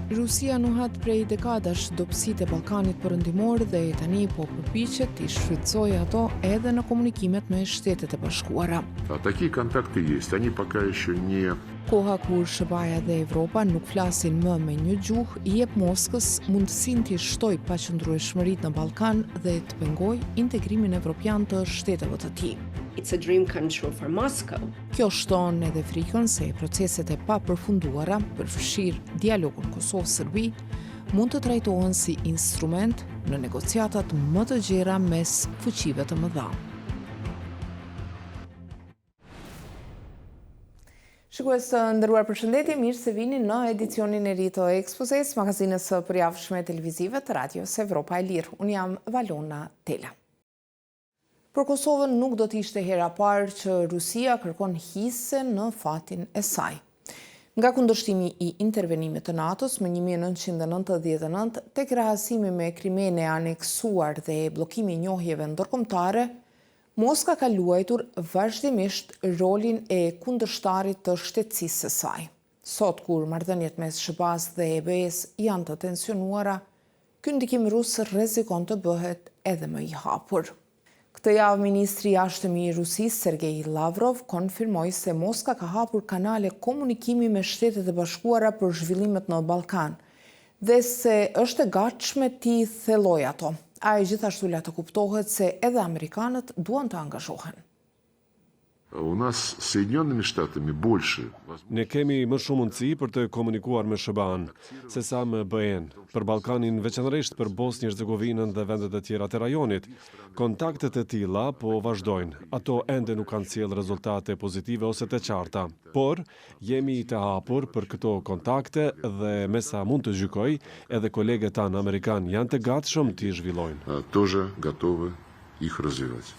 Rusia nuhat prej dekadash dobësitë e Ballkanit Perëndimor dhe tani po përpiqet të shfrytëzojë ato edhe në komunikimet me Shtetet e Bashkuara. Такие контакты есть, они пока еще не... Koha kur SBA dhe Evropa nuk flasin më me një gjuhë, i jep Moskës mundësinë të shtojë paqëndrueshmëritë në Ballkan dhe të pengojë integrimin evropian të shteteve të tij. It's a dream come true for Moscow. Kjo shton edhe frikën se proceset e papërfunduara, përfshirë dialogun Kosovë-Serbi, mund të trajtohen si instrument në negociatat më të gjera mes fuqive të mëdha. Shikues të nderuar, përshëndetje, mirë se vini në edicionin e ri të Ekspozes, magazinës së përjavshme televizive të Radios Evropa e Lirë. Unë jam Valona Tela. Për Kosovën nuk do të ishte hera parë që Rusia kërkon hise në fatin e saj. Nga kundërshtimi i intervenimit të NATO-s më 1999 tek krahasimi me Krimen e aneksuar dhe bllokimi i njohjeve ndërkombëtare, Moska ka luajtur vazhdimisht rolin e kundërshtarit të shtetësisë së saj. Sot kur marrëdhëniet mes SBA-s dhe EBE-s janë të tensionuara, ky ndikim rus rrezikon të bëhet edhe më i hapur. Këtë javë, ministri i jashtëm i Rusisë, Sergej Lavrov, konfirmoi se Moska ka hapur kanale komunikimi me Shtetet e Bashkuara për zhvillimet në Ballkan dhe se është e gatshme t'i thellojë ato. Ai gjithashtu la të kuptohet se edhe amerikanët duan të angazhohen. У нас с Соединенными Штатами больше. Ne kemi më shumë mundësi për të komunikuar me SBA-n, se sa me BE-n, për Ballkanin, veçanërisht për Bosnjë-Hercegovinën dhe vendet e tjera të rajonit. Kontaktet e tilla po vazhdojnë. Ato ende nuk kanë sjellë rezultate pozitive ose të qarta, por jemi të hapur për këto kontakte dhe me sa mund të gjykoj, edhe kolegët tanë amerikan janë të gatshëm t'i zhvillojnë. Тоже готовы их развивать.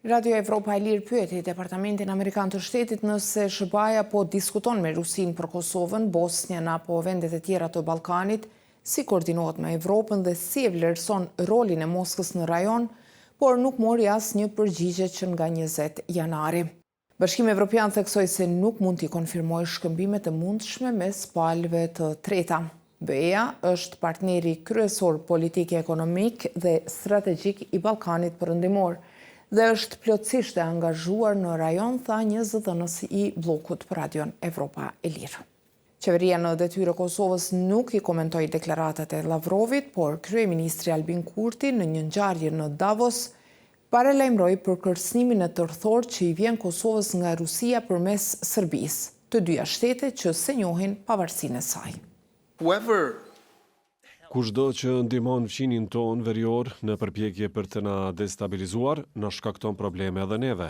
Radio Evropa e Lirë pyeti Departamentin Amerikan të Shtetit nëse SBA-ja po diskuton me Rusinë për Kosovën, Bosnjën apo vendet e tjera të Ballkanit, si koordinohet me Evropën dhe si e vlerëson rolin e Moskës në rajon, por nuk mori asnjë përgjigje që nga 20 janari. Bashkimi Evropian theksoi se nuk mund t'i konfirmojë shkëmbimet e mundshme mes palëve të treta. BE-ja është partneri kryesor politik, ekonomik dhe strategjik i Ballkanit Perëndimor dhe është plotësisht e angazhuar në rajon, tha një zëdhënës i bllokut për Radion Evropa e Lirë. Qeveria në detyrë e Kosovës nuk i komentoi deklaratat e Lavrovit, por kryeministri Albin Kurti në një ngjarje në Davos paralajmëroi për kërcënimin e tërthor që i vjen Kosovës nga Rusia përmes Serbisë, të dyja shtete që se njohin pavarësinë e saj. Kushdo që ndihmon fqinin ton verior në përpjekje për të na destabilizuar, na shkakton probleme edhe neve.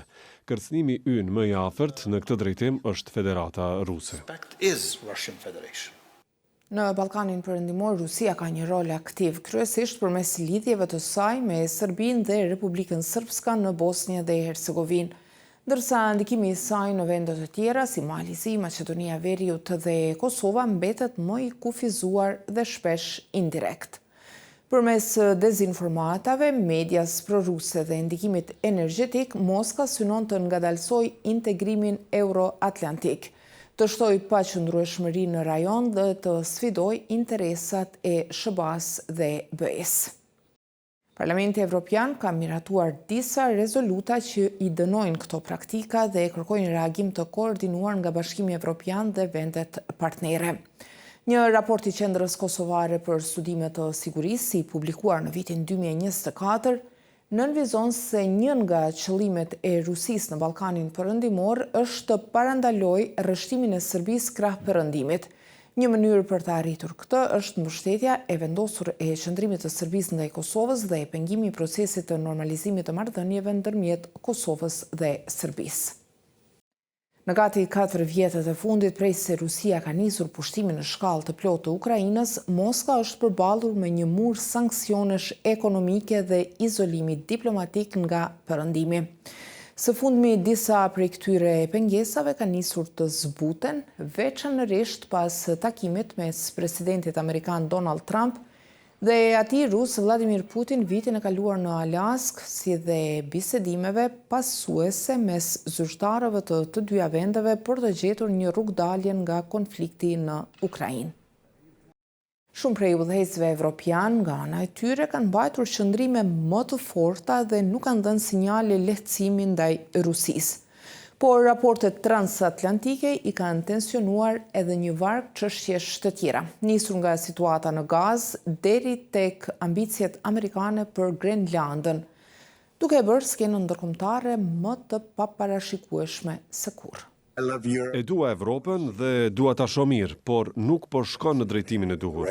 Kërcënimi ynë më i afërt në këtë drejtim është Federata Ruse. Në Ballkanin Perëndimor, Rusia ka një rol aktiv, kryesisht përmes lidhjeve të saj me Serbinë dhe Republikën Srpska në Bosnjë dhe Hercegovinë, ndërsa ndikimi i saj në vende të tjera si Malizi, Maqedonia e Veriut dhe Kosova mbetet më i kufizuar dhe shpesh indirekt. Përmes dezinformatave, medias proruse dhe ndikimit energjetik, Moska synon të ngadalsojë integrimin euro-atlantik, të shtojë paqëndrueshmëri në rajon dhe të sfidojë interesat e SBA-s dhe BE-s. Parlamenti Evropian ka miratuar disa rezoluta që i dënojnë këto praktika dhe kërkojnë reagim të koordinuar nga Bashkimi Evropian dhe vendet partnere. Një raport i Qendrës Kosovare për studime të sigurisë, i publikuar në vitin 2024, nënvizon se një nga qëllimet e Rusisë në Ballkanin Perëndimor është të parandalojë rrështimin e Serbisë krah perëndimit. Një mënyrë për të arritur këtë është mbështetja e vendosur e qëndrimit të Serbisë ndaj Kosovës dhe e pengimi i procesit të normalizimit të marrëdhënieve ndërmjet Kosovës dhe Serbisë. Në gati 4 vjetët e fundit prej se Rusia ka nisur pushtimin në shkallë të plotë të Ukrainës, Moska është përballur me një mur sanksionesh ekonomike dhe izolimi diplomatik nga perëndimi. Së fundmi, disa prej këtyre pengesave kanë nisur të zbuten, veçanërisht pas takimit mes presidentit amerikan Donald Trump dhe atij rus Vladimir Putin vitin e kaluar në Alaskë, si dhe bisedimeve pasuese mes zyrtarëve të dyja vendeve për të gjetur një rrugdalje nga konflikti në Ukrainë. Shumë prej udhëheqësve evropian nga ana e tyre kanë mbajtur qëndrime më të forta dhe nuk kanë dhënë sinjale lehtësimi ndaj Rusisë. Por raportet transatlantike i kanë tensionuar edhe një varg çështjesh të tjera, nisur nga situata në Gaz deri tek ambicjet amerikane për Grenlandën, duke e bërë skenën ndërkombëtare më të paparashikueshme se kurrë. E dua Evropën dhe dua ta shoh mirë, por nuk po shkon në drejtimin e duhur.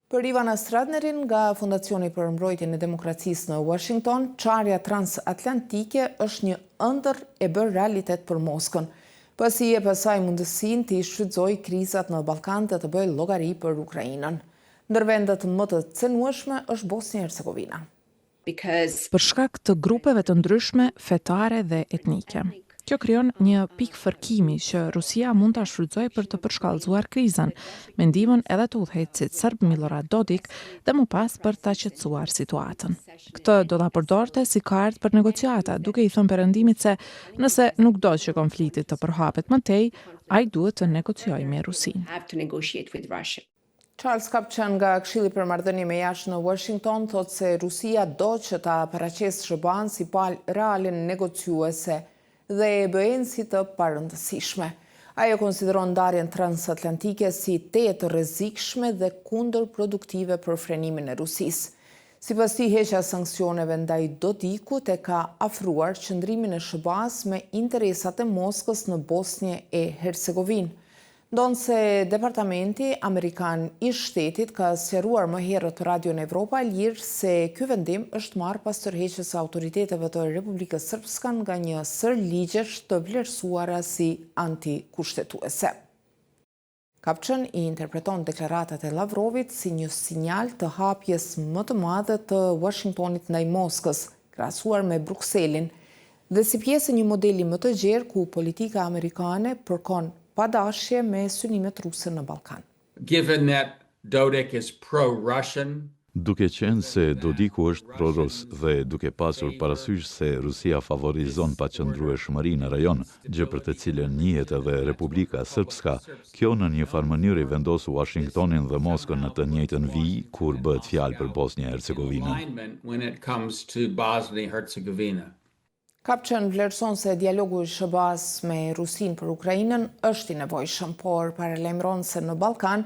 Për Ivana Stradnerin nga Fondacioni për Mbrojtjen e Demokracisë në Washington, çarja transatlantike është një ëndër e bërë realitet për Moskën, pasi jep asaj mundësinë të shfrytëzojë krizat në Ballkan dhe të bëjë llogari për Ukrainën. Ndër vendet më të cënueshme është Bosnia e Hercegovina. Për shkak të grupeve të ndryshme fetare dhe etnike. Kjo krijon një pikë fërkimi që Rusia mund ta shfrytëzojë për të përshkallëzuar krizën, me ndihmën edhe të udhëheqësit serb Milorad Dodik dhe më pas për ta qetësuar situatën. Këtë do ta përdorte si kartë për negociata, duke i thënë perëndimit se nëse nuk do që konflikti të përhapet më tej, ai duhet të negociojë me Rusinë. Charles Kapçan nga Këshilli për Marrëdhënie me Jashtëm në Washington thotë se Rusia do që ta paraqesë SHBA-n si palë reale negociuese dhe e bëhen si të parëndësishme. Ajo konsideron ndarjen transatlantike si të rrezikshme dhe kundërproduktive për frenimin e Rusisë. Sipas tij, heqja e sanksioneve ndaj Dodikut e ka afruar qëndrimin e SHBA-s me interesat e Moskës në Bosnjë e Hercegovinë. Ndonse Departamenti Amerikan i Shtetit ka sqaruar më herët për Radio Evropa Lirë se ky vendim është marrë pas tërheqjes së autoriteteve të Republikës Srpskan nga një sër ligjesh të vlerësuara si antikushtetuese. Kapçan i interpreton deklaratat e Lavrovit si një sinjal të hapjes më të madhe të Washingtonit ndaj Moskës, krahasuar me Brukselin, dhe si pjesë e një modeli më të gjerë ku politika amerikane përkon padashje me synimet ruse në Ballkan. Given that Dodik is pro-Russian, duke qenë se Dodiku është pro-rus dhe duke pasur parasysh se Rusia favorizon paqëndrueshmërinë në rajon, gjë për të cilën njihet edhe Republika Srpska, kjo në një farë mënyrë i vendos Washingtonin dhe Moskën në të njëjtën vijë kur bëhet fjalë për Bosnjë-Hercegovinën. Kapçan vlerëson se dialogu i SHBA-s me Rusinë për Ukrainën është i nevojshëm, por paralajmëron se në Ballkan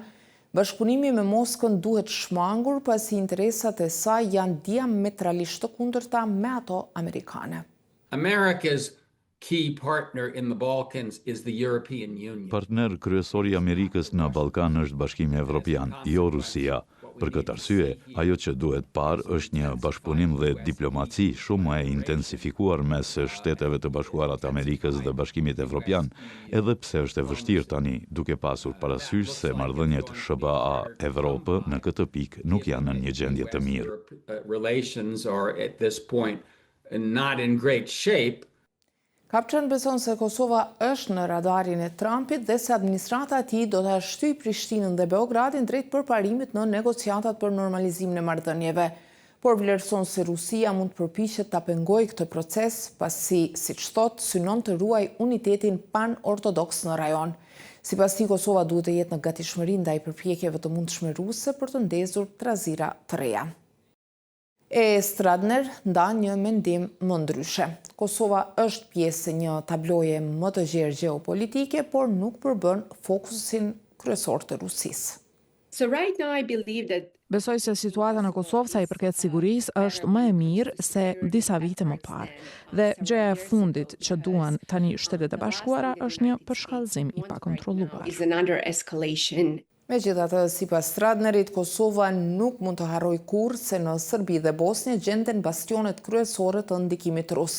bashkëpunimi me Moskën duhet shmangur pasi interesat e saj janë diametralisht të kundërta me ato amerikane. America's key partner in the Balkans is the European Union. Partner kryesor i Amerikës në Ballkan është Bashkimi Evropian, jo Rusia. Për këtë arsye, ajo që duhet parë është një bashkëpunim dhe diplomaci shumë më e intensifikuar mes Shteteve të Bashkuara të Amerikës dhe Bashkimit Evropian, edhe pse është e vështirë tani, duke pasur parasysh se marrëdhëniet SHBA-Evropë në këtë pikë nuk janë në një gjendje të mirë. Relations are at this point not in great shape. Kapçan beson se Kosova është në radarin e Trumpit dhe se administrata e tij do ta shtyjë Prishtinën dhe Beogradin drejt përparimit në negociatat për normalizimin e marrëdhënieve, por vlerëson se Rusia mund të përpiqet ta pengojë këtë proces pasi, siç thotë, synon të ruajë unitetin pan-ortodoks në rajon. Sipas tij, Kosova duhet të jetë në gatishmëri ndaj përpjekjeve të mundshme ruse për të ndezur trazira të reja. E Stradner nda një mendim më ndryshe. Kosova është pjesë e një tabloje më të gjerë gjeopolitike, por nuk përbën fokusin kryesor të Rusisë. So right now I believe that Besoj se situata në Kosovë sa i përket sigurisë është më e mirë se disa vite më parë. Dhe gjëja e fundit që duan tani Shtetet e Bashkuara është një përshkallëzim i pakontrolluar. is an under-escalation. Megjithatë, sipas Stradnerit, Kosova nuk mund të harrojë kurrë se në Serbi dhe Bosnjë gjenden bastionet kryesore të ndikimit rus.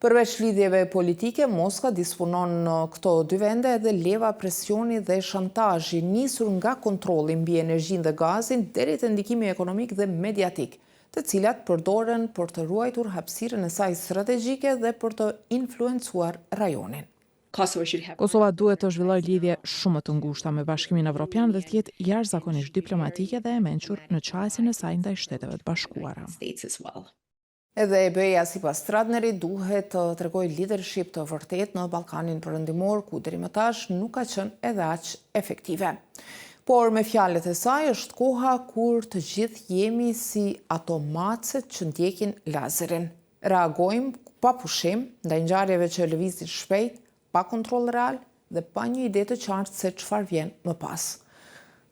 Përveç lidhjeve politike, Moska disponon në këto dy vende edhe leva presioni dhe shantazhi nisur nga kontrolli mbi energjinë dhe gazin deri te ndikimi ekonomik dhe mediatik, të cilat përdoren për të ruajtur hapësirën e saj strategjike dhe për të influencuar rajonin. Kosova duhet të zhvillojë lidhje shumë të ngushta me Bashkimin Evropian dhe të jetë jashtëzakonisht diplomatike dhe e mençur në qasjen e saj ndaj Shteteve të Bashkuara. Edhe EBE-ja sipas Stradnerit duhet të tregojë leadership të vërtet në Ballkanin Perëndimor, ku deri më tash nuk ka qenë edhe aq efektive. Por me fjalët e saj është koha kur të gjithë jemi si ato macet që ndjekin lazerin. Reagojmë pa pushim ndaj ngjarjeve që lëvizin shpejt, pa kontroll real dhe pa një ide të qartë se çfarë vjen më pas.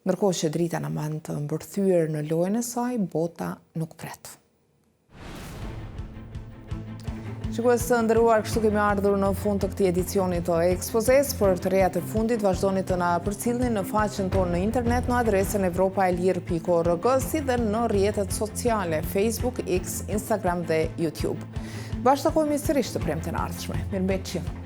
Ndërkohë që drita na mban të mbërthyer në lojën e saj, bota nuk pret. Shikues të nderuar, kështu kemi ardhur në fund të këtij edicioni të ekspozes. Për të rejat e fundit, vazhdoni të na përcjellni në faqen tonë në internet në adresën evropaelir.org, si dhe në rrjetet sociale Facebook, X, Instagram dhe YouTube. Bashkë takohemi sërish të premten ardhshme. Mirëmbëjtje.